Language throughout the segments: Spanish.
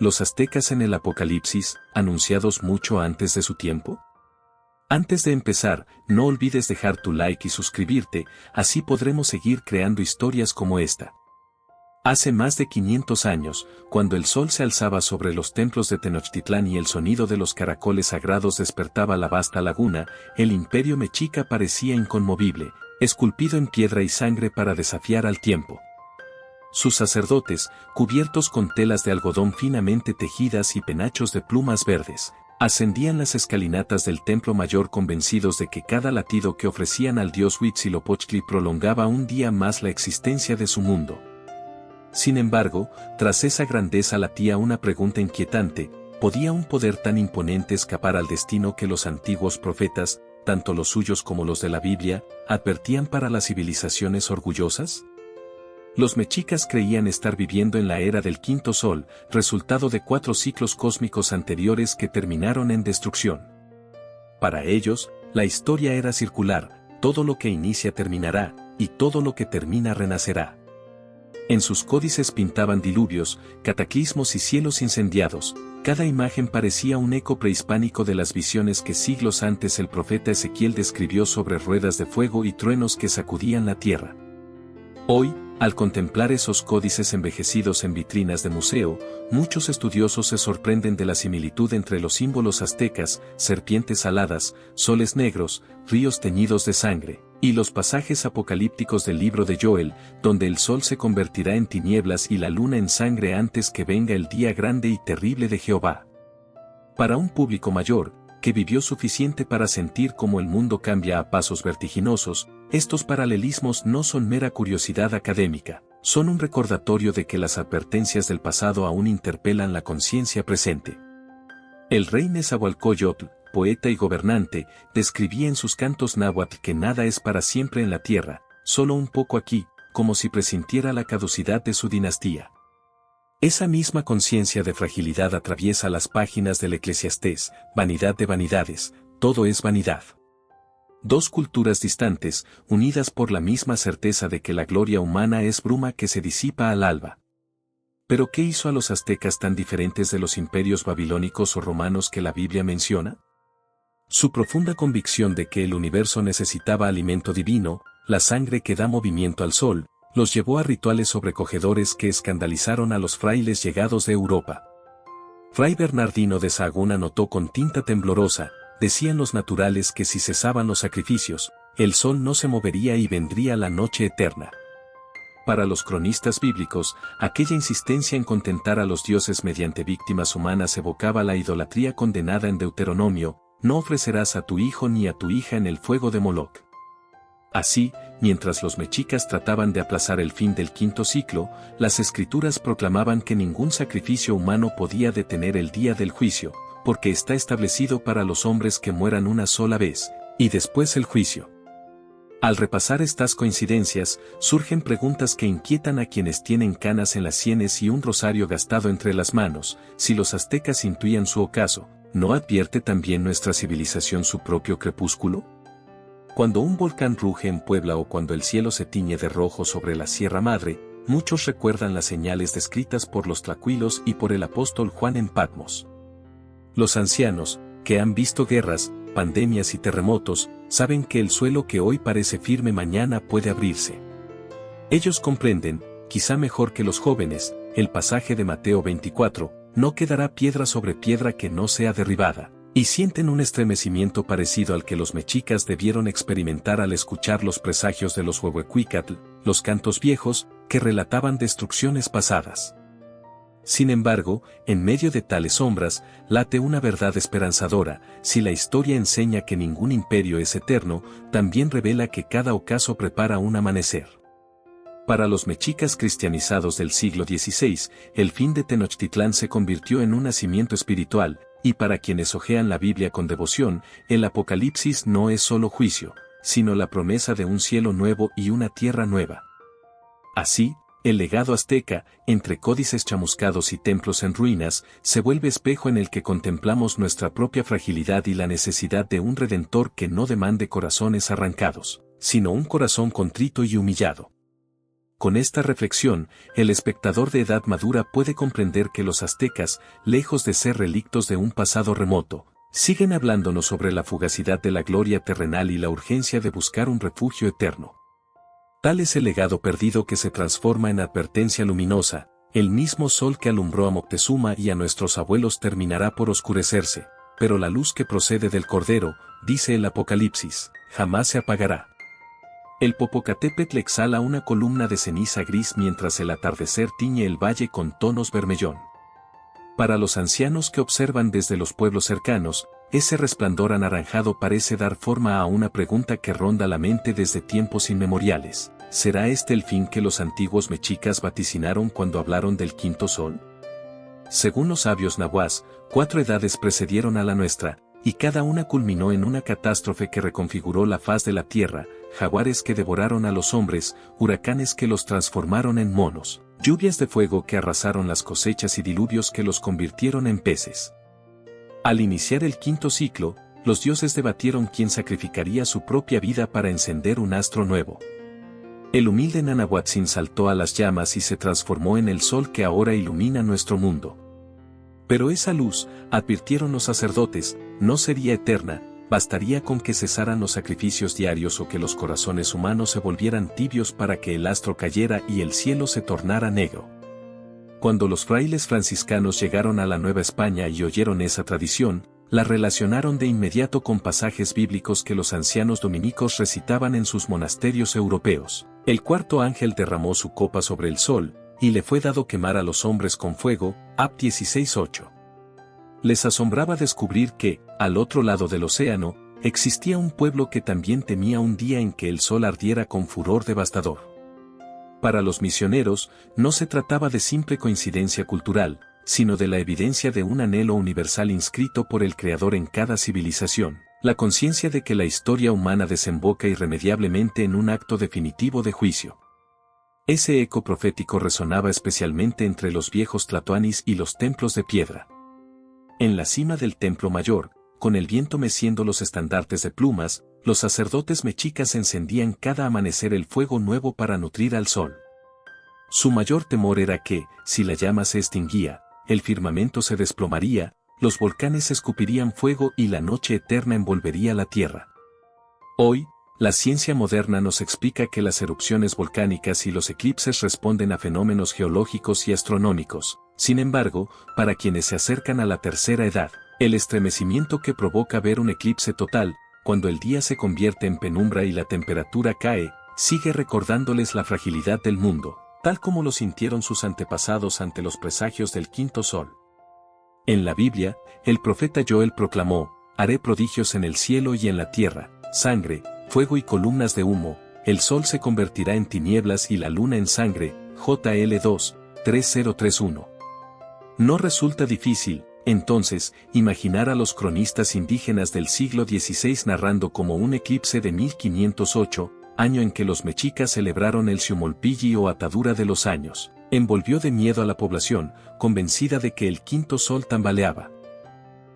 ¿Los aztecas en el Apocalipsis, anunciados mucho antes de su tiempo? Antes de empezar, no olvides dejar tu like y suscribirte, así podremos seguir creando historias como esta. Hace más de 500 años, cuando el sol se alzaba sobre los templos de Tenochtitlán y el sonido de los caracoles sagrados despertaba la vasta laguna, el imperio mexica parecía inconmovible, esculpido en piedra y sangre para desafiar al tiempo. Sus sacerdotes, cubiertos con telas de algodón finamente tejidas y penachos de plumas verdes, ascendían las escalinatas del templo mayor convencidos de que cada latido que ofrecían al dios Huitzilopochtli prolongaba un día más la existencia de su mundo. Sin embargo, tras esa grandeza latía una pregunta inquietante: ¿podía un poder tan imponente escapar al destino que los antiguos profetas, tanto los suyos como los de la Biblia, advertían para las civilizaciones orgullosas? Los mexicas creían estar viviendo en la era del quinto sol, resultado de 4 ciclos cósmicos anteriores que terminaron en destrucción. Para ellos, la historia era circular: todo lo que inicia terminará, y todo lo que termina renacerá. En sus códices pintaban diluvios, cataclismos y cielos incendiados. Cada imagen parecía un eco prehispánico de las visiones que siglos antes el profeta Ezequiel describió sobre ruedas de fuego y truenos que sacudían la tierra. Hoy, al contemplar esos códices envejecidos en vitrinas de museo, muchos estudiosos se sorprenden de la similitud entre los símbolos aztecas: serpientes aladas, soles negros, ríos teñidos de sangre, y los pasajes apocalípticos del libro de Joel, donde el sol se convertirá en tinieblas y la luna en sangre antes que venga el día grande y terrible de Jehová. Para un público mayor, que vivió suficiente para sentir cómo el mundo cambia a pasos vertiginosos, estos paralelismos no son mera curiosidad académica, son un recordatorio de que las advertencias del pasado aún interpelan la conciencia presente. El rey Nezahualcóyotl, poeta y gobernante, describía en sus cantos náhuatl que nada es para siempre en la tierra, solo un poco aquí, como si presintiera la caducidad de su dinastía. Esa misma conciencia de fragilidad atraviesa las páginas del Eclesiastés: vanidad de vanidades, todo es vanidad. 2 culturas distantes, unidas por la misma certeza de que la gloria humana es bruma que se disipa al alba. ¿Pero qué hizo a los aztecas tan diferentes de los imperios babilónicos o romanos que la Biblia menciona? Su profunda convicción de que el universo necesitaba alimento divino, la sangre que da movimiento al sol, los llevó a rituales sobrecogedores que escandalizaron a los frailes llegados de Europa. Fray Bernardino de Sahagún anotó con tinta temblorosa: decían los naturales que si cesaban los sacrificios, el sol no se movería y vendría la noche eterna. Para los cronistas bíblicos, aquella insistencia en contentar a los dioses mediante víctimas humanas evocaba la idolatría condenada en Deuteronomio: no ofrecerás a tu hijo ni a tu hija en el fuego de Moloc. Así, mientras los mexicas trataban de aplazar el fin del quinto ciclo, las escrituras proclamaban que ningún sacrificio humano podía detener el día del juicio, porque está establecido para los hombres que mueran una sola vez, y después el juicio. Al repasar estas coincidencias, surgen preguntas que inquietan a quienes tienen canas en las sienes y un rosario gastado entre las manos: si los aztecas intuían su ocaso, ¿no advierte también nuestra civilización su propio crepúsculo? Cuando un volcán ruge en Puebla o cuando el cielo se tiñe de rojo sobre la Sierra Madre, muchos recuerdan las señales descritas por los tlacuilos y por el apóstol Juan en Patmos. Los ancianos, que han visto guerras, pandemias y terremotos, saben que el suelo que hoy parece firme mañana puede abrirse. Ellos comprenden, quizá mejor que los jóvenes, el pasaje de Mateo 24: no quedará piedra sobre piedra que no sea derribada. Y sienten un estremecimiento parecido al que los mexicas debieron experimentar al escuchar los presagios de los Huehuecuicatl, los cantos viejos, que relataban destrucciones pasadas. Sin embargo, en medio de tales sombras, late una verdad esperanzadora: si la historia enseña que ningún imperio es eterno, también revela que cada ocaso prepara un amanecer. Para los mexicas cristianizados del siglo XVI, el fin de Tenochtitlán se convirtió en un nacimiento espiritual, y para quienes hojean la Biblia con devoción, el Apocalipsis no es solo juicio, sino la promesa de un cielo nuevo y una tierra nueva. Así, el legado azteca, entre códices chamuscados y templos en ruinas, se vuelve espejo en el que contemplamos nuestra propia fragilidad y la necesidad de un Redentor que no demande corazones arrancados, sino un corazón contrito y humillado. Con esta reflexión, el espectador de edad madura puede comprender que los aztecas, lejos de ser relictos de un pasado remoto, siguen hablándonos sobre la fugacidad de la gloria terrenal y la urgencia de buscar un refugio eterno. Tal es el legado perdido que se transforma en advertencia luminosa, el mismo sol que alumbró a Moctezuma y a nuestros abuelos terminará por oscurecerse, pero la luz que procede del Cordero, dice el Apocalipsis, jamás se apagará. El Popocatépetl exhala una columna de ceniza gris mientras el atardecer tiñe el valle con tonos vermellón. Para los ancianos que observan desde los pueblos cercanos, ese resplandor anaranjado parece dar forma a una pregunta que ronda la mente desde tiempos inmemoriales. ¿Será este el fin que los antiguos mexicas vaticinaron cuando hablaron del quinto sol? Según los sabios nahuas, 4 edades precedieron a la nuestra, y cada una culminó en una catástrofe que reconfiguró la faz de la tierra, jaguares que devoraron a los hombres, huracanes que los transformaron en monos, lluvias de fuego que arrasaron las cosechas y diluvios que los convirtieron en peces. Al iniciar el quinto ciclo, los dioses debatieron quién sacrificaría su propia vida para encender un astro nuevo. El humilde Nanahuatzin saltó a las llamas y se transformó en el sol que ahora ilumina nuestro mundo. Pero esa luz, advirtieron los sacerdotes, no sería eterna, bastaría con que cesaran los sacrificios diarios o que los corazones humanos se volvieran tibios para que el astro cayera y el cielo se tornara negro. Cuando los frailes franciscanos llegaron a la Nueva España y oyeron esa tradición, la relacionaron de inmediato con pasajes bíblicos que los ancianos dominicos recitaban en sus monasterios europeos. El cuarto ángel derramó su copa sobre el sol, y le fue dado quemar a los hombres con fuego, Ap 16:8. Les asombraba descubrir que, al otro lado del océano, existía un pueblo que también temía un día en que el sol ardiera con furor devastador. Para los misioneros, no se trataba de simple coincidencia cultural, sino de la evidencia de un anhelo universal inscrito por el Creador en cada civilización, la conciencia de que la historia humana desemboca irremediablemente en un acto definitivo de juicio. Ese eco profético resonaba especialmente entre los viejos tlatoanis y los templos de piedra. En la cima del templo mayor, con el viento meciendo los estandartes de plumas, los sacerdotes mexicas encendían cada amanecer el fuego nuevo para nutrir al sol. Su mayor temor era que, si la llama se extinguía, el firmamento se desplomaría, los volcanes escupirían fuego y la noche eterna envolvería la tierra. Hoy, la ciencia moderna nos explica que las erupciones volcánicas y los eclipses responden a fenómenos geológicos y astronómicos. Sin embargo, para quienes se acercan a la tercera edad, el estremecimiento que provoca ver un eclipse total, cuando el día se convierte en penumbra y la temperatura cae, sigue recordándoles la fragilidad del mundo, tal como lo sintieron sus antepasados ante los presagios del quinto sol. En la Biblia, el profeta Joel proclamó: «Haré prodigios en el cielo y en la tierra, sangre, fuego y columnas de humo, el sol se convertirá en tinieblas y la luna en sangre». JL 2, 3031. No resulta difícil, entonces, imaginar a los cronistas indígenas del siglo XVI narrando como un eclipse de 1508, año en que los mexicas celebraron el Xiumolpilli o atadura de los años, envolvió de miedo a la población, convencida de que el quinto sol tambaleaba.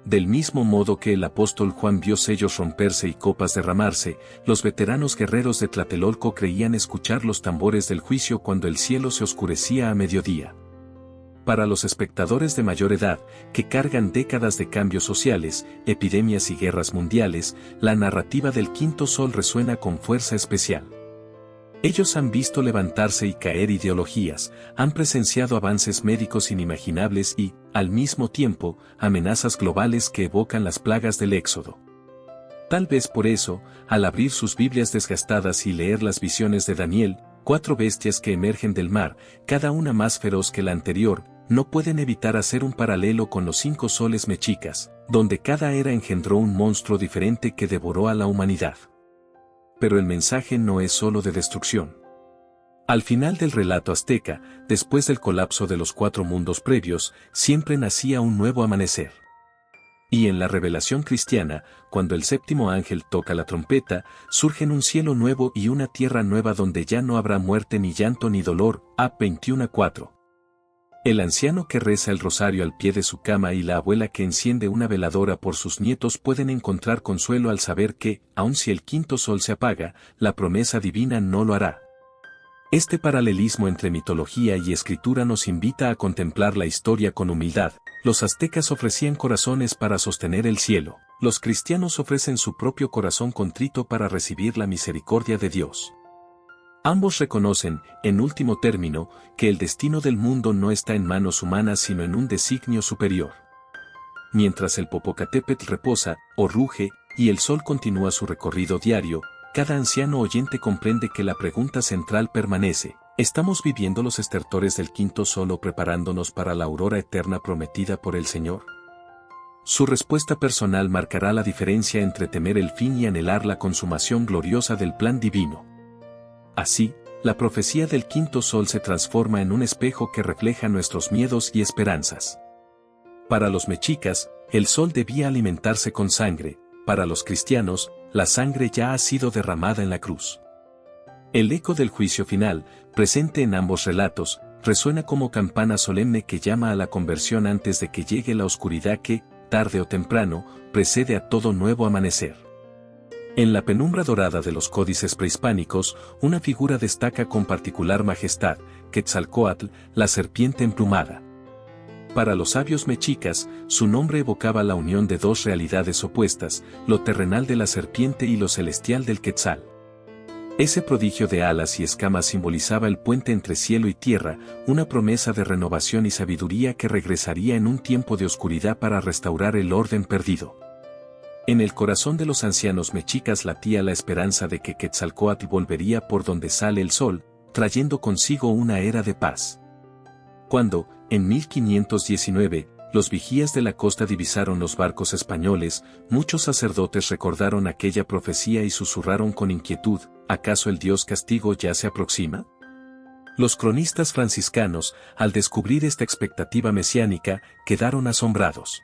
Del mismo modo que el apóstol Juan vio sellos romperse y copas derramarse, los veteranos guerreros de Tlatelolco creían escuchar los tambores del juicio cuando el cielo se oscurecía a mediodía. Para los espectadores de mayor edad, que cargan décadas de cambios sociales, epidemias y guerras mundiales, la narrativa del quinto sol resuena con fuerza especial. Ellos han visto levantarse y caer ideologías, han presenciado avances médicos inimaginables y, al mismo tiempo, amenazas globales que evocan las plagas del Éxodo. Tal vez por eso, al abrir sus Biblias desgastadas y leer las visiones de Daniel, 4 bestias que emergen del mar, cada una más feroz que la anterior, no pueden evitar hacer un paralelo con los 5 soles mexicas, donde cada era engendró un monstruo diferente que devoró a la humanidad. Pero el mensaje no es solo de destrucción. Al final del relato azteca, después del colapso de los 4 mundos previos, siempre nacía un nuevo amanecer. Y en la revelación cristiana, cuando el séptimo ángel toca la trompeta, surgen un cielo nuevo y una tierra nueva donde ya no habrá muerte ni llanto ni dolor. Ap 21:4. El anciano que reza el rosario al pie de su cama y la abuela que enciende una veladora por sus nietos pueden encontrar consuelo al saber que, aun si el quinto sol se apaga, la promesa divina no lo hará. Este paralelismo entre mitología y escritura nos invita a contemplar la historia con humildad. Los aztecas ofrecían corazones para sostener el cielo. Los cristianos ofrecen su propio corazón contrito para recibir la misericordia de Dios. Ambos reconocen, en último término, que el destino del mundo no está en manos humanas sino en un designio superior. Mientras el Popocatépetl reposa, o ruge, y el sol continúa su recorrido diario, cada anciano oyente comprende que la pregunta central permanece: ¿estamos viviendo los estertores del quinto sol o preparándonos para la aurora eterna prometida por el Señor? Su respuesta personal marcará la diferencia entre temer el fin y anhelar la consumación gloriosa del plan divino. Así, la profecía del quinto sol se transforma en un espejo que refleja nuestros miedos y esperanzas. Para los mexicas, el sol debía alimentarse con sangre; para los cristianos, la sangre ya ha sido derramada en la cruz. El eco del juicio final, presente en ambos relatos, resuena como campana solemne que llama a la conversión antes de que llegue la oscuridad que, tarde o temprano, precede a todo nuevo amanecer. En la penumbra dorada de los códices prehispánicos, una figura destaca con particular majestad: Quetzalcóatl, la serpiente emplumada. Para los sabios mexicas, su nombre evocaba la unión de dos realidades opuestas, lo terrenal de la serpiente y lo celestial del quetzal. Ese prodigio de alas y escamas simbolizaba el puente entre cielo y tierra, una promesa de renovación y sabiduría que regresaría en un tiempo de oscuridad para restaurar el orden perdido. En el corazón de los ancianos mexicas latía la esperanza de que Quetzalcóatl volvería por donde sale el sol, trayendo consigo una era de paz. Cuando, en 1519, los vigías de la costa divisaron los barcos españoles, muchos sacerdotes recordaron aquella profecía y susurraron con inquietud: ¿acaso el Dios castigo ya se aproxima? Los cronistas franciscanos, al descubrir esta expectativa mesiánica, quedaron asombrados.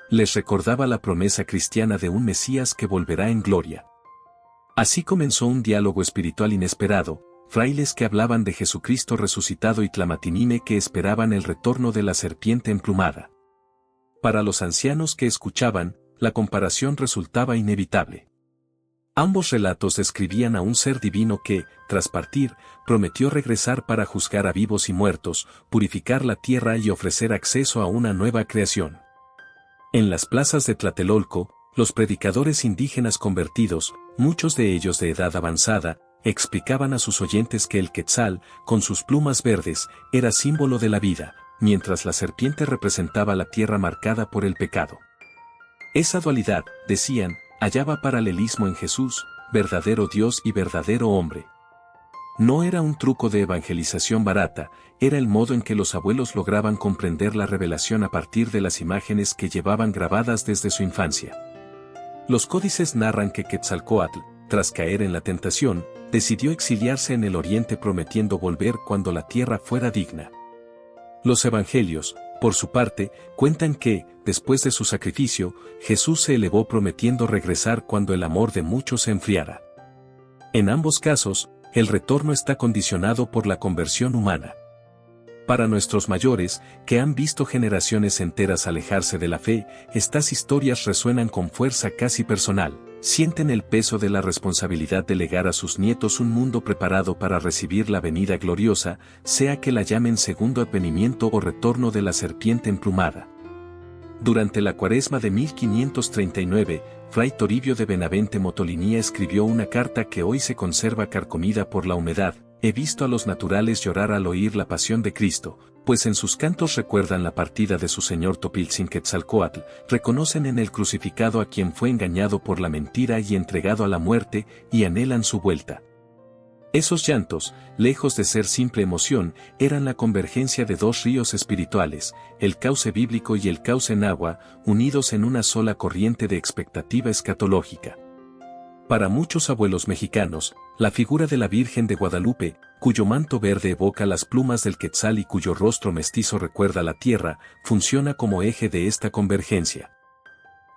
Les recordaba la promesa cristiana de un Mesías que volverá en gloria. Así comenzó un diálogo espiritual inesperado: frailes que hablaban de Jesucristo resucitado y tlamatinime que esperaban el retorno de la serpiente emplumada. Para los ancianos que escuchaban, la comparación resultaba inevitable. Ambos relatos describían a un ser divino que, tras partir, prometió regresar para juzgar a vivos y muertos, purificar la tierra y ofrecer acceso a una nueva creación. En las plazas de Tlatelolco, los predicadores indígenas convertidos, muchos de ellos de edad avanzada, explicaban a sus oyentes que el quetzal, con sus plumas verdes, era símbolo de la vida, mientras la serpiente representaba la tierra marcada por el pecado. Esa dualidad, decían, hallaba paralelismo en Jesús, verdadero Dios y verdadero hombre. No era un truco de evangelización barata, era el modo en que los abuelos lograban comprender la revelación a partir de las imágenes que llevaban grabadas desde su infancia. Los códices narran que Quetzalcóatl, tras caer en la tentación, decidió exiliarse en el oriente prometiendo volver cuando la tierra fuera digna. Los evangelios, por su parte, cuentan que, después de su sacrificio, Jesús se elevó prometiendo regresar cuando el amor de muchos se enfriara. En ambos casos, el retorno está condicionado por la conversión humana. Para nuestros mayores, que han visto generaciones enteras alejarse de la fe, estas historias resuenan con fuerza casi personal. Sienten el peso de la responsabilidad de legar a sus nietos un mundo preparado para recibir la venida gloriosa, sea que la llamen segundo advenimiento o retorno de la serpiente emplumada. Durante la Cuaresma de 1539, Fray Toribio de Benavente Motolinía escribió una carta que hoy se conserva carcomida por la humedad: he visto a los naturales llorar al oír la pasión de Cristo, pues en sus cantos recuerdan la partida de su señor Topiltzin Quetzalcóatl, reconocen en el crucificado a quien fue engañado por la mentira y entregado a la muerte, y anhelan su vuelta. Esos llantos, lejos de ser simple emoción, eran la convergencia de dos ríos espirituales, el cauce bíblico y el cauce náhuatl, unidos en una sola corriente de expectativa escatológica. Para muchos abuelos mexicanos, la figura de la Virgen de Guadalupe, cuyo manto verde evoca las plumas del quetzal y cuyo rostro mestizo recuerda la tierra, funciona como eje de esta convergencia.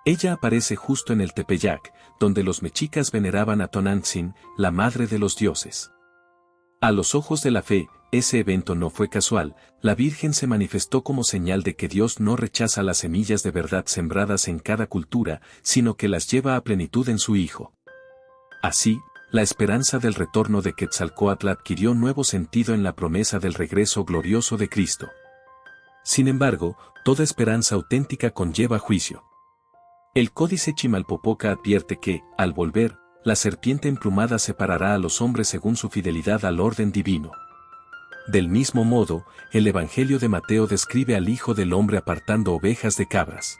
Ella aparece justo en el Tepeyac, donde los mexicas veneraban a Tonantzin, la madre de los dioses. A los ojos de la fe, ese evento no fue casual, la Virgen se manifestó como señal de que Dios no rechaza las semillas de verdad sembradas en cada cultura, sino que las lleva a plenitud en su Hijo. Así, la esperanza del retorno de Quetzalcóatl adquirió nuevo sentido en la promesa del regreso glorioso de Cristo. Sin embargo, toda esperanza auténtica conlleva juicio. El Códice Chimalpopoca advierte que, al volver, la serpiente emplumada separará a los hombres según su fidelidad al orden divino. Del mismo modo, el Evangelio de Mateo describe al Hijo del Hombre apartando ovejas de cabras.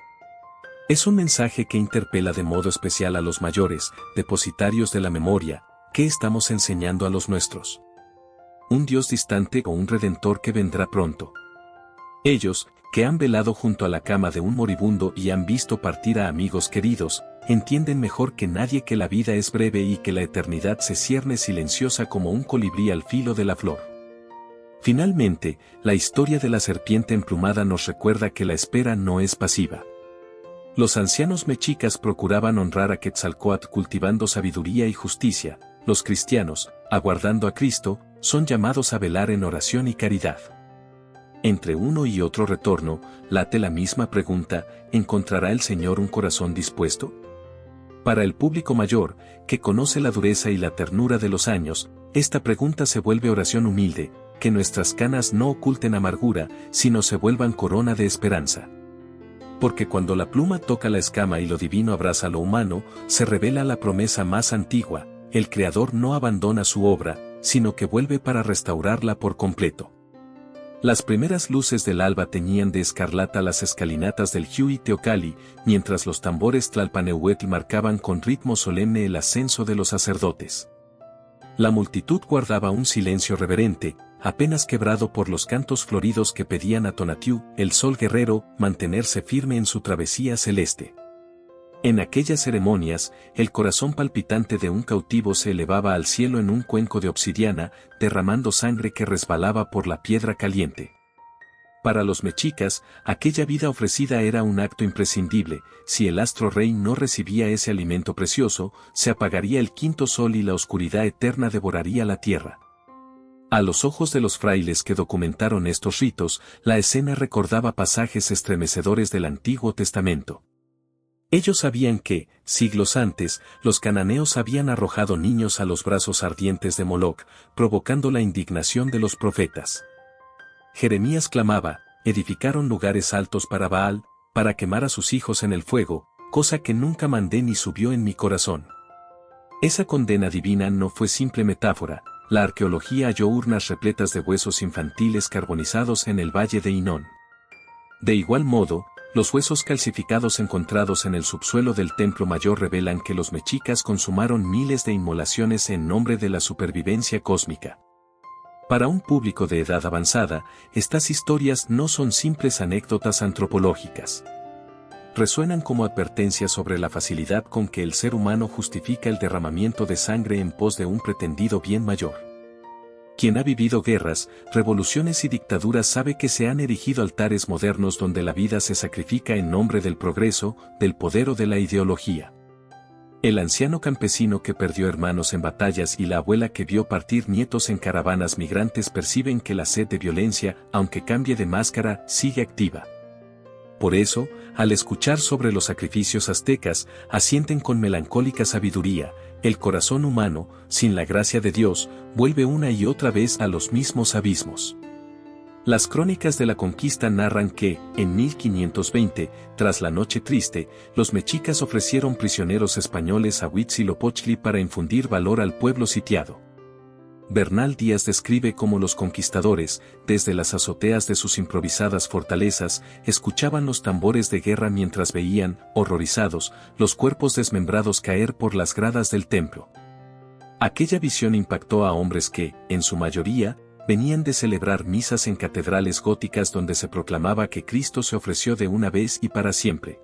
Es un mensaje que interpela de modo especial a los mayores, depositarios de la memoria. ¿Qué estamos enseñando a los nuestros? ¿Un Dios distante o un Redentor que vendrá pronto? Ellos, que han velado junto a la cama de un moribundo y han visto partir a amigos queridos, entienden mejor que nadie que la vida es breve y que la eternidad se cierne silenciosa como un colibrí al filo de la flor. Finalmente, la historia de la serpiente emplumada nos recuerda que la espera no es pasiva. Los ancianos mexicas procuraban honrar a Quetzalcóatl cultivando sabiduría y justicia. Los cristianos, aguardando a Cristo, son llamados a velar en oración y caridad. Entre uno y otro retorno, late la misma pregunta: ¿encontrará el Señor un corazón dispuesto? Para el público mayor, que conoce la dureza y la ternura de los años, esta pregunta se vuelve oración humilde: que nuestras canas no oculten amargura, sino se vuelvan corona de esperanza. Porque cuando la pluma toca la escama y lo divino abraza lo humano, se revela la promesa más antigua: el Creador no abandona su obra, sino que vuelve para restaurarla por completo. Las primeras luces del alba teñían de escarlata las escalinatas del Hui Teocalli, mientras los tambores tlalpaneuhuetl marcaban con ritmo solemne el ascenso de los sacerdotes. La multitud guardaba un silencio reverente, apenas quebrado por los cantos floridos que pedían a Tonatiuh, el sol guerrero, mantenerse firme en su travesía celeste. En aquellas ceremonias, el corazón palpitante de un cautivo se elevaba al cielo en un cuenco de obsidiana, derramando sangre que resbalaba por la piedra caliente. Para los mexicas, aquella vida ofrecida era un acto imprescindible. Si el astro rey no recibía ese alimento precioso, se apagaría el quinto sol y la oscuridad eterna devoraría la tierra. A los ojos de los frailes que documentaron estos ritos, la escena recordaba pasajes estremecedores del Antiguo Testamento. Ellos sabían que, siglos antes, los cananeos habían arrojado niños a los brazos ardientes de Moloc, provocando la indignación de los profetas. Jeremías clamaba: edificaron lugares altos para Baal, para quemar a sus hijos en el fuego, cosa que nunca mandé ni subió en mi corazón. Esa condena divina no fue simple metáfora. La arqueología halló urnas repletas de huesos infantiles carbonizados en el valle de Hinón. De igual modo, los huesos calcificados encontrados en el subsuelo del templo mayor revelan que los mexicas consumaron miles de inmolaciones en nombre de la supervivencia cósmica. Para un público de edad avanzada, estas historias no son simples anécdotas antropológicas. Resuenan como advertencias sobre la facilidad con que el ser humano justifica el derramamiento de sangre en pos de un pretendido bien mayor. Quien ha vivido guerras, revoluciones y dictaduras sabe que se han erigido altares modernos donde la vida se sacrifica en nombre del progreso, del poder o de la ideología. El anciano campesino que perdió hermanos en batallas y la abuela que vio partir nietos en caravanas migrantes perciben que la sed de violencia, aunque cambie de máscara, sigue activa. Por eso, al escuchar sobre los sacrificios aztecas, asienten con melancólica sabiduría: el corazón humano, sin la gracia de Dios, vuelve una y otra vez a los mismos abismos. Las crónicas de la conquista narran que, en 1520, tras la Noche Triste, los mexicas ofrecieron prisioneros españoles a Huitzilopochtli para infundir valor al pueblo sitiado. Bernal Díaz describe cómo los conquistadores, desde las azoteas de sus improvisadas fortalezas, escuchaban los tambores de guerra mientras veían, horrorizados, los cuerpos desmembrados caer por las gradas del templo. Aquella visión impactó a hombres que, en su mayoría, venían de celebrar misas en catedrales góticas donde se proclamaba que Cristo se ofreció de una vez y para siempre.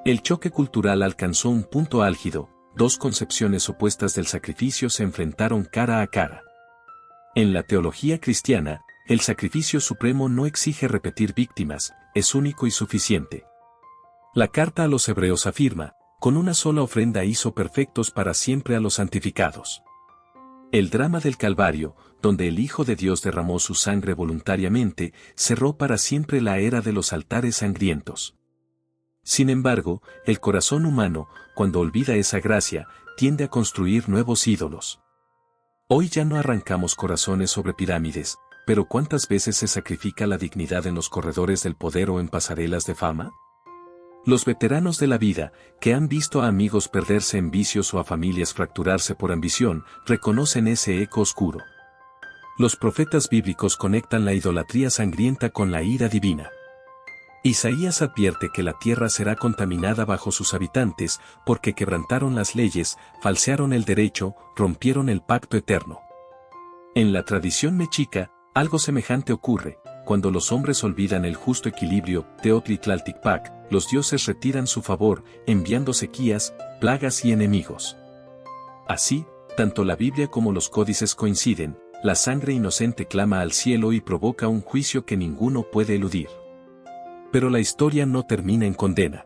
El choque cultural alcanzó un punto álgido. Dos concepciones opuestas del sacrificio se enfrentaron cara a cara. En la teología cristiana, el sacrificio supremo no exige repetir víctimas, es único y suficiente. La carta a los Hebreos afirma: con una sola ofrenda hizo perfectos para siempre a los santificados. El drama del Calvario, donde el Hijo de Dios derramó su sangre voluntariamente, cerró para siempre la era de los altares sangrientos. Sin embargo, el corazón humano, cuando olvida esa gracia, tiende a construir nuevos ídolos. Hoy ya no arrancamos corazones sobre pirámides, pero ¿cuántas veces se sacrifica la dignidad en los corredores del poder o en pasarelas de fama? Los veteranos de la vida, que han visto a amigos perderse en vicios o a familias fracturarse por ambición, reconocen ese eco oscuro. Los profetas bíblicos conectan la idolatría sangrienta con la ira divina. Isaías advierte que la tierra será contaminada bajo sus habitantes, porque quebrantaron las leyes, falsearon el derecho, rompieron el pacto eterno. En la tradición mexica, algo semejante ocurre. Cuando los hombres olvidan el justo equilibrio, Teotlitlalticpac, los dioses retiran su favor, enviando sequías, plagas y enemigos. Así, tanto la Biblia como los códices coinciden, la sangre inocente clama al cielo y provoca un juicio que ninguno puede eludir. Pero la historia no termina en condena.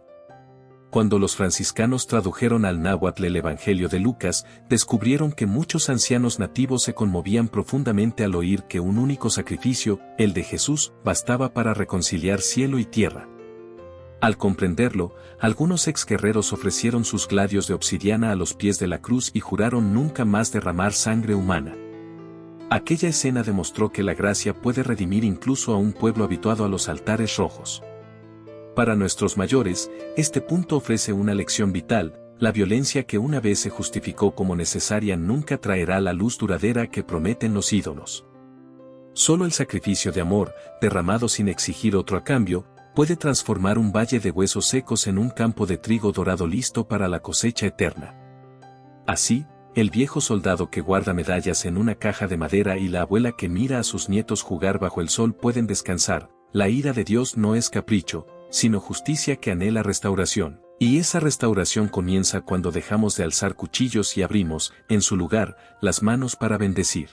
Cuando los franciscanos tradujeron al náhuatl el Evangelio de Lucas, descubrieron que muchos ancianos nativos se conmovían profundamente al oír que un único sacrificio, el de Jesús, bastaba para reconciliar cielo y tierra. Al comprenderlo, algunos exguerreros ofrecieron sus gladios de obsidiana a los pies de la cruz y juraron nunca más derramar sangre humana. Aquella escena demostró que la gracia puede redimir incluso a un pueblo habituado a los altares rojos. Para nuestros mayores, este punto ofrece una lección vital: la violencia que una vez se justificó como necesaria nunca traerá la luz duradera que prometen los ídolos. Solo el sacrificio de amor, derramado sin exigir otro a cambio, puede transformar un valle de huesos secos en un campo de trigo dorado listo para la cosecha eterna. Así, el viejo soldado que guarda medallas en una caja de madera y la abuela que mira a sus nietos jugar bajo el sol pueden descansar. La ira de Dios no es capricho, sino justicia que anhela restauración, y esa restauración comienza cuando dejamos de alzar cuchillos y abrimos, en su lugar, las manos para bendecir.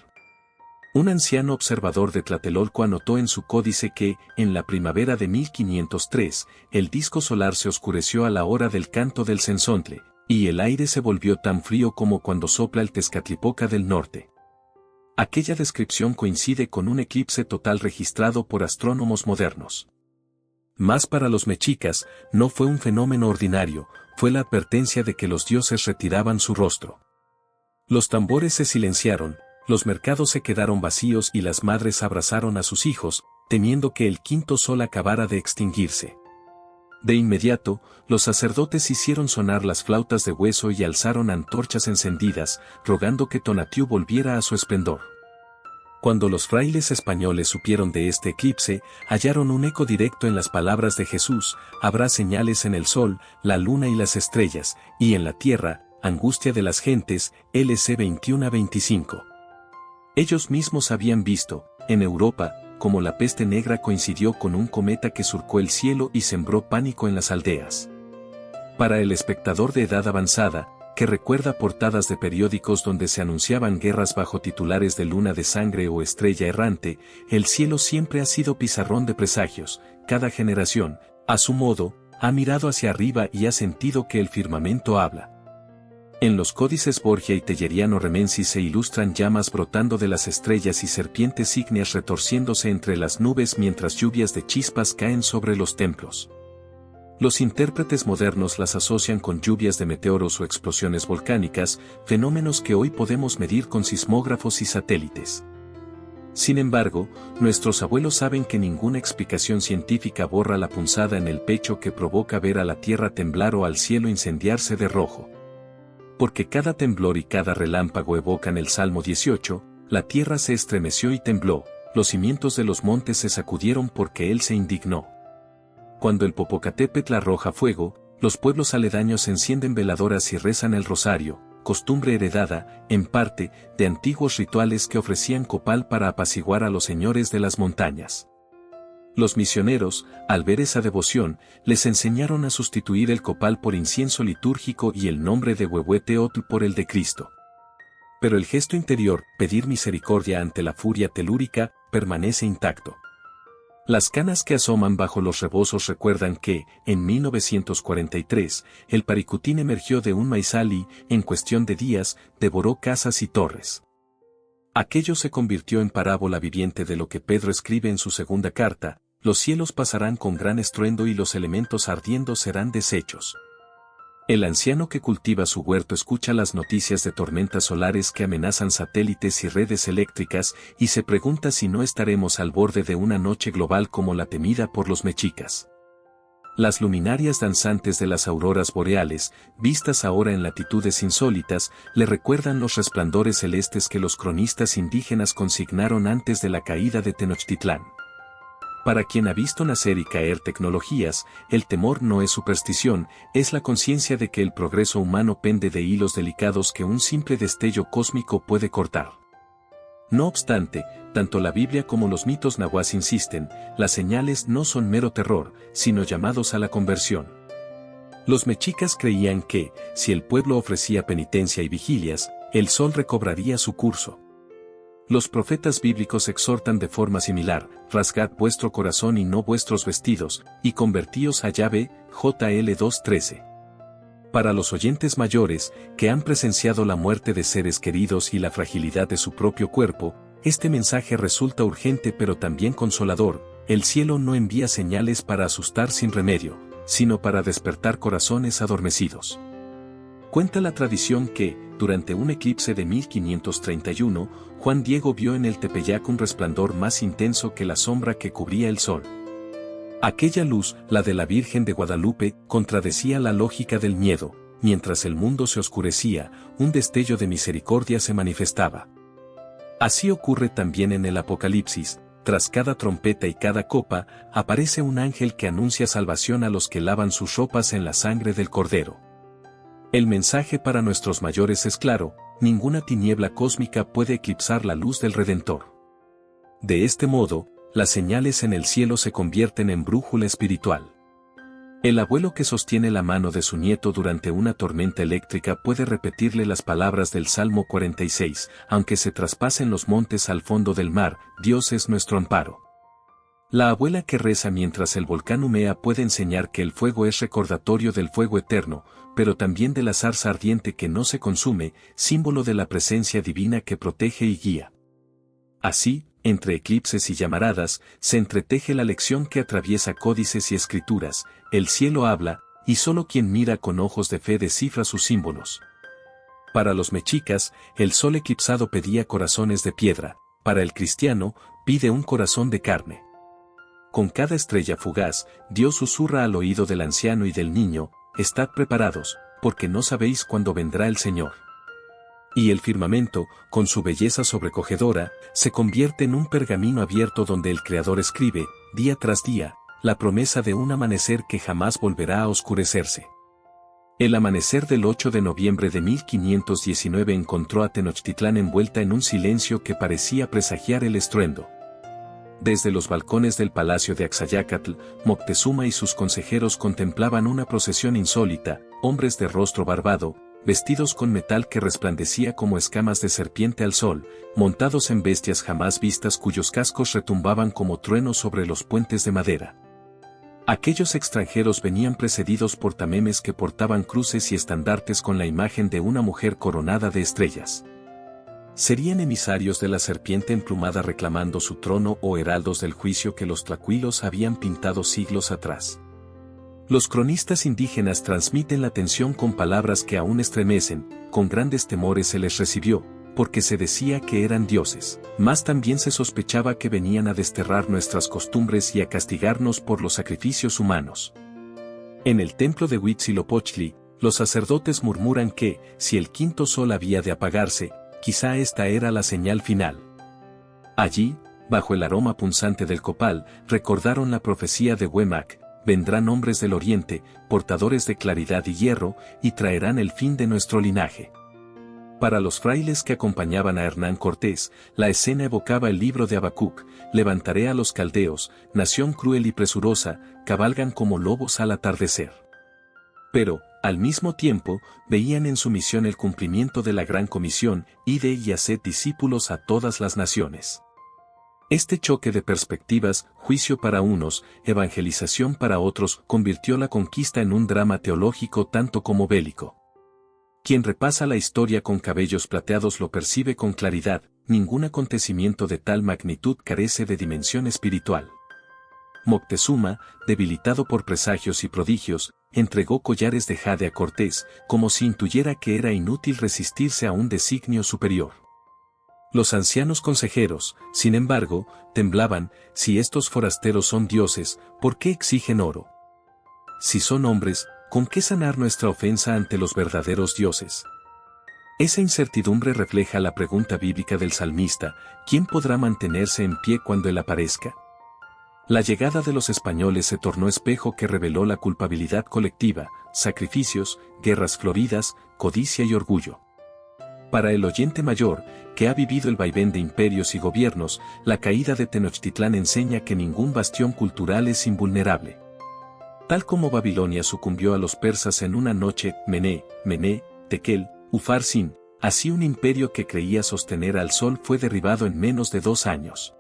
Un anciano observador de Tlatelolco anotó en su códice que, en la primavera de 1503, el disco solar se oscureció a la hora del canto del cenzontle, y el aire se volvió tan frío como cuando sopla el Tezcatlipoca del norte. Aquella descripción coincide con un eclipse total registrado por astrónomos modernos. Mas para los mexicas, no fue un fenómeno ordinario, fue la advertencia de que los dioses retiraban su rostro. Los tambores se silenciaron, los mercados se quedaron vacíos y las madres abrazaron a sus hijos, temiendo que el quinto sol acabara de extinguirse. De inmediato, los sacerdotes hicieron sonar las flautas de hueso y alzaron antorchas encendidas, rogando que Tonatiuh volviera a su esplendor. Cuando los frailes españoles supieron de este eclipse, hallaron un eco directo en las palabras de Jesús: habrá señales en el sol, la luna y las estrellas, y en la tierra, angustia de las gentes, LC 21-25. Ellos mismos habían visto, en Europa, como la peste negra coincidió con un cometa que surcó el cielo y sembró pánico en las aldeas. Para el espectador de edad avanzada, que recuerda portadas de periódicos donde se anunciaban guerras bajo titulares de luna de sangre o estrella errante, el cielo siempre ha sido pizarrón de presagios. Cada generación, a su modo, ha mirado hacia arriba y ha sentido que el firmamento habla. En los códices Borgia y Telleriano Remensi se ilustran llamas brotando de las estrellas y serpientes ígneas retorciéndose entre las nubes mientras lluvias de chispas caen sobre los templos. Los intérpretes modernos las asocian con lluvias de meteoros o explosiones volcánicas, fenómenos que hoy podemos medir con sismógrafos y satélites. Sin embargo, nuestros abuelos saben que ninguna explicación científica borra la punzada en el pecho que provoca ver a la tierra temblar o al cielo incendiarse de rojo. Porque cada temblor y cada relámpago evocan el Salmo 18, la tierra se estremeció y tembló, los cimientos de los montes se sacudieron porque él se indignó. Cuando el Popocatépetl arroja fuego, los pueblos aledaños encienden veladoras y rezan el rosario, costumbre heredada, en parte, de antiguos rituales que ofrecían copal para apaciguar a los señores de las montañas. Los misioneros, al ver esa devoción, les enseñaron a sustituir el copal por incienso litúrgico y el nombre de Huehueteotl por el de Cristo. Pero el gesto interior, pedir misericordia ante la furia telúrica, permanece intacto. Las canas que asoman bajo los rebozos recuerdan que, en 1943, el Paricutín emergió de un maizal y, en cuestión de días, devoró casas y torres. Aquello se convirtió en parábola viviente de lo que Pedro escribe en su segunda carta: Los cielos pasarán con gran estruendo y los elementos ardiendo serán deshechos. El anciano que cultiva su huerto escucha las noticias de tormentas solares que amenazan satélites y redes eléctricas y se pregunta si no estaremos al borde de una noche global como la temida por los mexicas. Las luminarias danzantes de las auroras boreales, vistas ahora en latitudes insólitas, le recuerdan los resplandores celestes que los cronistas indígenas consignaron antes de la caída de Tenochtitlán. Para quien ha visto nacer y caer tecnologías, el temor no es superstición, es la conciencia de que el progreso humano pende de hilos delicados que un simple destello cósmico puede cortar. No obstante, tanto la Biblia como los mitos nahuas insisten, las señales no son mero terror, sino llamados a la conversión. Los mexicas creían que, si el pueblo ofrecía penitencia y vigilias, el sol recobraría su curso. Los profetas bíblicos exhortan de forma similar, rasgad vuestro corazón y no vuestros vestidos, y convertíos a Yahvé, JL 2:13. Para los oyentes mayores, que han presenciado la muerte de seres queridos y la fragilidad de su propio cuerpo, este mensaje resulta urgente pero también consolador. El cielo no envía señales para asustar sin remedio, sino para despertar corazones adormecidos. Cuenta la tradición que, durante un eclipse de 1531, Juan Diego vio en el Tepeyac un resplandor más intenso que la sombra que cubría el sol. Aquella luz, la de la Virgen de Guadalupe, contradecía la lógica del miedo. Mientras el mundo se oscurecía, un destello de misericordia se manifestaba. Así ocurre también en el Apocalipsis. Tras cada trompeta y cada copa, aparece un ángel que anuncia salvación a los que lavan sus ropas en la sangre del Cordero. El mensaje para nuestros mayores es claro: ninguna tiniebla cósmica puede eclipsar la luz del Redentor. De este modo, las señales en el cielo se convierten en brújula espiritual. El abuelo que sostiene la mano de su nieto durante una tormenta eléctrica puede repetirle las palabras del Salmo 46, aunque se traspasen los montes al fondo del mar, Dios es nuestro amparo. La abuela que reza mientras el volcán humea puede enseñar que el fuego es recordatorio del fuego eterno, pero también de la zarza ardiente que no se consume, símbolo de la presencia divina que protege y guía. Así, entre eclipses y llamaradas, se entreteje la lección que atraviesa códices y escrituras: el cielo habla, y solo quien mira con ojos de fe descifra sus símbolos. Para los mexicas, el sol eclipsado pedía corazones de piedra; para el cristiano, pide un corazón de carne. Con cada estrella fugaz, Dios susurra al oído del anciano y del niño: estad preparados, porque no sabéis cuándo vendrá el Señor. Y el firmamento, con su belleza sobrecogedora, se convierte en un pergamino abierto donde el Creador escribe, día tras día, la promesa de un amanecer que jamás volverá a oscurecerse. El amanecer del 8 de noviembre de 1519 encontró a Tenochtitlán envuelta en un silencio que parecía presagiar el estruendo. Desde los balcones del palacio de Axayácatl, Moctezuma y sus consejeros contemplaban una procesión insólita: hombres de rostro barbado, vestidos con metal que resplandecía como escamas de serpiente al sol, montados en bestias jamás vistas cuyos cascos retumbaban como truenos sobre los puentes de madera. Aquellos extranjeros venían precedidos por tamemes que portaban cruces y estandartes con la imagen de una mujer coronada de estrellas. ¿Serían emisarios de la serpiente emplumada reclamando su trono o heraldos del juicio que los tlacuilos habían pintado siglos atrás? Los cronistas indígenas transmiten la tensión con palabras que aún estremecen: con grandes temores se les recibió, porque se decía que eran dioses, mas también se sospechaba que venían a desterrar nuestras costumbres y a castigarnos por los sacrificios humanos. En el templo de Huitzilopochtli, los sacerdotes murmuran que, si el quinto sol había de apagarse, quizá esta era la señal final. Allí, bajo el aroma punzante del copal, recordaron la profecía de Huemac: vendrán hombres del oriente, portadores de claridad y hierro, y traerán el fin de nuestro linaje. Para los frailes que acompañaban a Hernán Cortés, la escena evocaba el libro de Habacuc: levantaré a los caldeos, nación cruel y presurosa, cabalgan como lobos al atardecer. Pero, al mismo tiempo, veían en su misión el cumplimiento de la gran comisión: id y haced discípulos a todas las naciones. Este choque de perspectivas, juicio para unos, evangelización para otros, convirtió la conquista en un drama teológico tanto como bélico. Quien repasa la historia con cabellos plateados lo percibe con claridad: ningún acontecimiento de tal magnitud carece de dimensión espiritual. Moctezuma, debilitado por presagios y prodigios, entregó collares de jade a Cortés, como si intuyera que era inútil resistirse a un designio superior. Los ancianos consejeros, sin embargo, temblaban: si estos forasteros son dioses, ¿por qué exigen oro? Si son hombres, ¿con qué sanar nuestra ofensa ante los verdaderos dioses? Esa incertidumbre refleja la pregunta bíblica del salmista: ¿quién podrá mantenerse en pie cuando él aparezca? La llegada de los españoles se tornó espejo que reveló la culpabilidad colectiva, sacrificios, guerras floridas, codicia y orgullo. Para el oyente mayor, que ha vivido el vaivén de imperios y gobiernos, la caída de Tenochtitlán enseña que ningún bastión cultural es invulnerable. Tal como Babilonia sucumbió a los persas en una noche, Mené, Tekel, Ufarsin, así un imperio que creía sostener al sol fue derribado en menos de 2 años.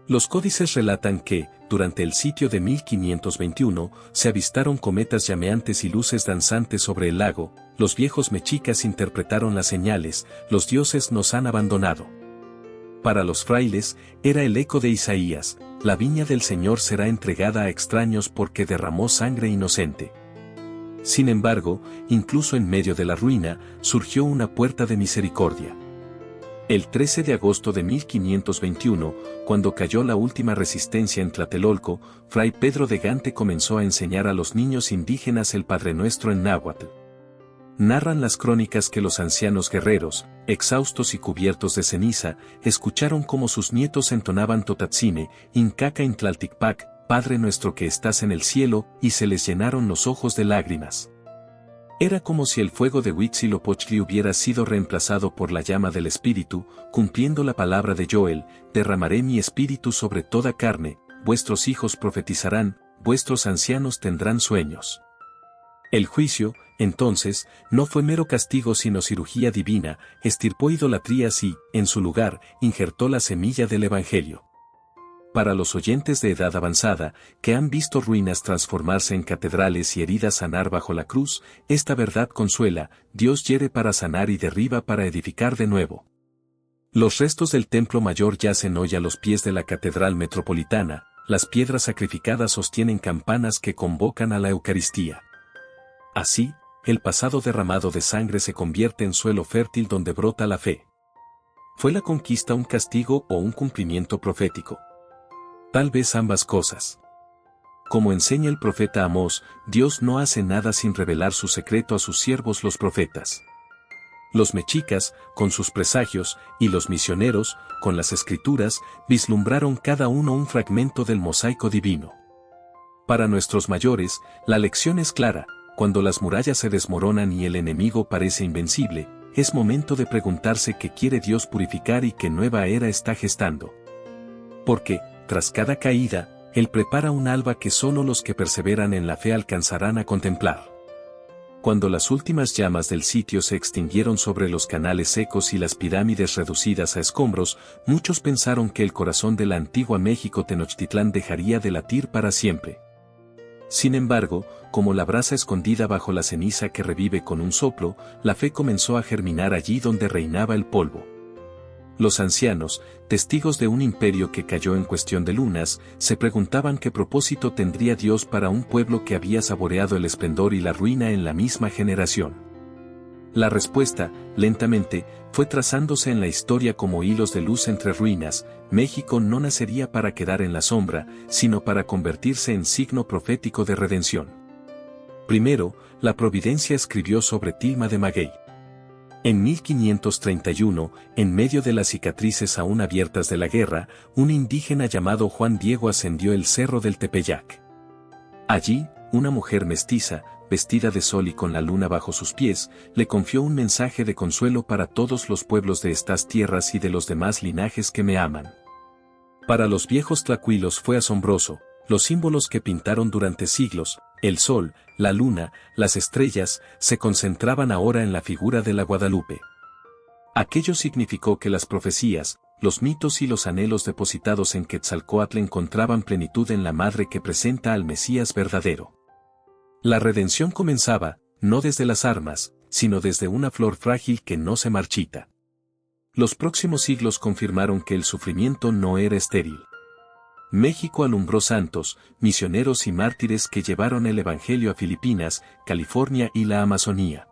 Los códices relatan que, durante el sitio de 1521, se avistaron cometas llameantes y luces danzantes sobre el lago. Los viejos mexicas interpretaron las señales: los dioses nos han abandonado. Para los frailes, era el eco de Isaías: la viña del Señor será entregada a extraños porque derramó sangre inocente. Sin embargo, incluso en medio de la ruina, surgió una puerta de misericordia. El 13 de agosto de 1521, cuando cayó la última resistencia en Tlatelolco, Fray Pedro de Gante comenzó a enseñar a los niños indígenas el Padre Nuestro en náhuatl. Narran las crónicas que los ancianos guerreros, exhaustos y cubiertos de ceniza, escucharon cómo sus nietos entonaban Totatzine, Incaca Intlalticpac, Padre Nuestro que estás en el cielo, y se les llenaron los ojos de lágrimas. Era como si el fuego de Huitzilopochtli hubiera sido reemplazado por la llama del Espíritu, cumpliendo la palabra de Joel: derramaré mi espíritu sobre toda carne, vuestros hijos profetizarán, vuestros ancianos tendrán sueños. El juicio, entonces, no fue mero castigo sino cirugía divina, extirpó idolatrías y, en su lugar, injertó la semilla del Evangelio. Para los oyentes de edad avanzada, que han visto ruinas transformarse en catedrales y heridas sanar bajo la cruz, esta verdad consuela: Dios hiere para sanar y derriba para edificar de nuevo. Los restos del templo mayor yacen hoy a los pies de la catedral metropolitana, las piedras sacrificadas sostienen campanas que convocan a la Eucaristía. Así, el pasado derramado de sangre se convierte en suelo fértil donde brota la fe. ¿Fue la conquista un castigo o un cumplimiento profético? Tal vez ambas cosas. Como enseña el profeta Amós, Dios no hace nada sin revelar su secreto a sus siervos los profetas. Los mexicas, con sus presagios, y los misioneros, con las escrituras, vislumbraron cada uno un fragmento del mosaico divino. Para nuestros mayores, la lección es clara: cuando las murallas se desmoronan y el enemigo parece invencible, es momento de preguntarse qué quiere Dios purificar y qué nueva era está gestando. Porque, tras cada caída, Él prepara un alba que solo los que perseveran en la fe alcanzarán a contemplar. Cuando las últimas llamas del sitio se extinguieron sobre los canales secos y las pirámides reducidas a escombros, muchos pensaron que el corazón de la antigua México Tenochtitlán dejaría de latir para siempre. Sin embargo, como la brasa escondida bajo la ceniza que revive con un soplo, la fe comenzó a germinar allí donde reinaba el polvo. Los ancianos, testigos de un imperio que cayó en cuestión de lunas, se preguntaban qué propósito tendría Dios para un pueblo que había saboreado el esplendor y la ruina en la misma generación. La respuesta, lentamente, fue trazándose en la historia como hilos de luz entre ruinas: México no nacería para quedar en la sombra, sino para convertirse en signo profético de redención. Primero, la providencia escribió sobre Tilma de Maguey. En 1531, en medio de las cicatrices aún abiertas de la guerra, un indígena llamado Juan Diego ascendió el cerro del Tepeyac. Allí, una mujer mestiza, vestida de sol y con la luna bajo sus pies, le confió un mensaje de consuelo para todos los pueblos de estas tierras y de los demás linajes que me aman. Para los viejos tlacuilos fue asombroso: los símbolos que pintaron durante siglos, el sol, la luna, las estrellas, se concentraban ahora en la figura de la Guadalupe. Aquello significó que las profecías, los mitos y los anhelos depositados en Quetzalcóatl encontraban plenitud en la madre que presenta al Mesías verdadero. La redención comenzaba, no desde las armas, sino desde una flor frágil que no se marchita. Los próximos siglos confirmaron que el sufrimiento no era estéril. México alumbró santos, misioneros y mártires que llevaron el Evangelio a Filipinas, California y la Amazonía.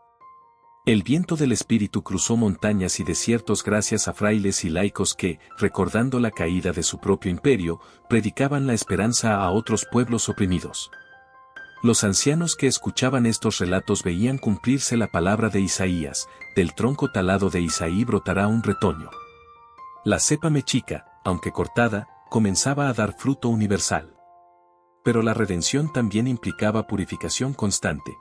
El viento del Espíritu cruzó montañas y desiertos gracias a frailes y laicos que, recordando la caída de su propio imperio, predicaban la esperanza a otros pueblos oprimidos. Los ancianos que escuchaban estos relatos veían cumplirse la palabra de Isaías: del tronco talado de Isaí brotará un retoño. La cepa mexica, aunque cortada, comenzaba a dar fruto universal. Pero la redención también implicaba purificación constante.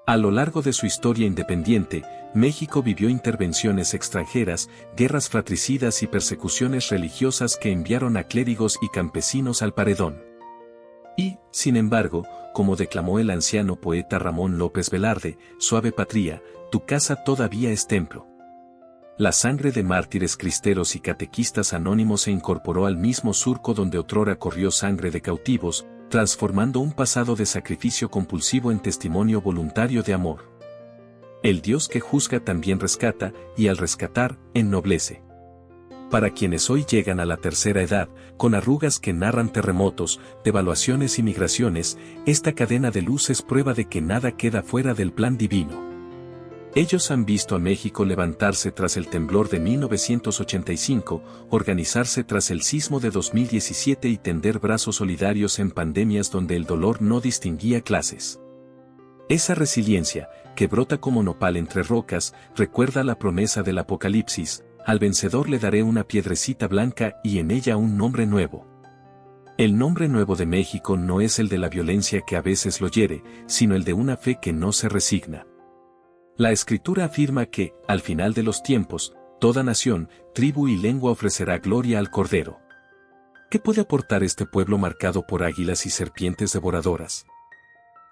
A lo largo de su historia independiente, México vivió intervenciones extranjeras, guerras fratricidas y persecuciones religiosas que enviaron a clérigos y campesinos al paredón. Y, sin embargo, como declamó el anciano poeta Ramón López Velarde, suave patria, tu casa todavía es templo. La sangre de mártires cristeros y catequistas anónimos se incorporó al mismo surco donde otrora corrió sangre de cautivos, transformando un pasado de sacrificio compulsivo en testimonio voluntario de amor. El Dios que juzga también rescata, y al rescatar, ennoblece. Para quienes hoy llegan a la tercera edad, con arrugas que narran terremotos, devaluaciones y migraciones, esta cadena de luz es prueba de que nada queda fuera del plan divino. Ellos han visto a México levantarse tras el temblor de 1985, organizarse tras el sismo de 2017 y tender brazos solidarios en pandemias donde el dolor no distinguía clases. Esa resiliencia, que brota como nopal entre rocas, recuerda la promesa del Apocalipsis: al vencedor le daré una piedrecita blanca y en ella un nombre nuevo. El nombre nuevo de México no es el de la violencia que a veces lo hiere, sino el de una fe que no se resigna. La Escritura afirma que, al final de los tiempos, toda nación, tribu y lengua ofrecerá gloria al Cordero. ¿Qué puede aportar este pueblo marcado por águilas y serpientes devoradoras?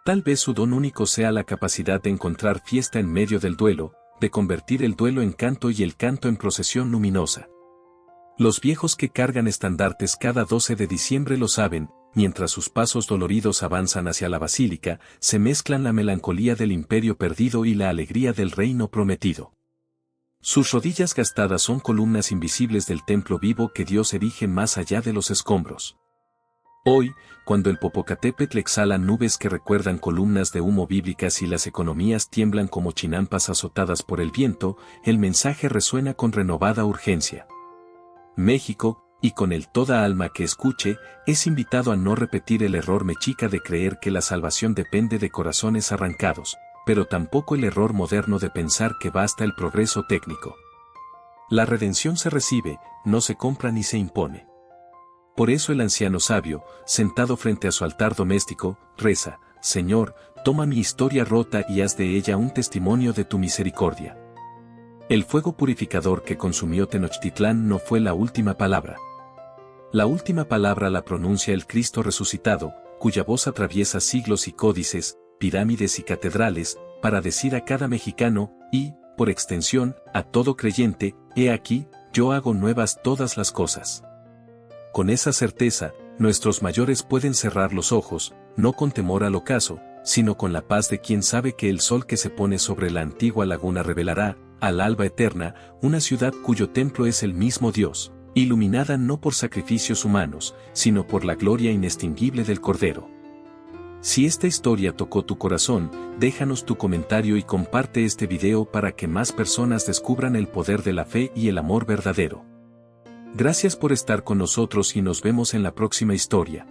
Tal vez su don único sea la capacidad de encontrar fiesta en medio del duelo, de convertir el duelo en canto y el canto en procesión luminosa. Los viejos que cargan estandartes cada 12 de diciembre lo saben. Mientras sus pasos doloridos avanzan hacia la basílica, se mezclan la melancolía del imperio perdido y la alegría del reino prometido. Sus rodillas gastadas son columnas invisibles del templo vivo que Dios erige más allá de los escombros. Hoy, cuando el Popocatépetl exhala nubes que recuerdan columnas de humo bíblicas y las economías tiemblan como chinampas azotadas por el viento, el mensaje resuena con renovada urgencia. México, y con él toda alma que escuche, es invitado a no repetir el error mexica de creer que la salvación depende de corazones arrancados, pero tampoco el error moderno de pensar que basta el progreso técnico. La redención se recibe, no se compra ni se impone. Por eso el anciano sabio, sentado frente a su altar doméstico, reza: Señor, toma mi historia rota y haz de ella un testimonio de tu misericordia. El fuego purificador que consumió Tenochtitlán no fue la última palabra. La última palabra la pronuncia el Cristo resucitado, cuya voz atraviesa siglos y códices, pirámides y catedrales, para decir a cada mexicano, y, por extensión, a todo creyente: he aquí, yo hago nuevas todas las cosas. Con esa certeza, nuestros mayores pueden cerrar los ojos, no con temor al ocaso, sino con la paz de quien sabe que el sol que se pone sobre la antigua laguna revelará, al alba eterna, una ciudad cuyo templo es el mismo Dios, iluminada no por sacrificios humanos, sino por la gloria inextinguible del Cordero. Si esta historia tocó tu corazón, déjanos tu comentario y comparte este video para que más personas descubran el poder de la fe y el amor verdadero. Gracias por estar con nosotros y nos vemos en la próxima historia.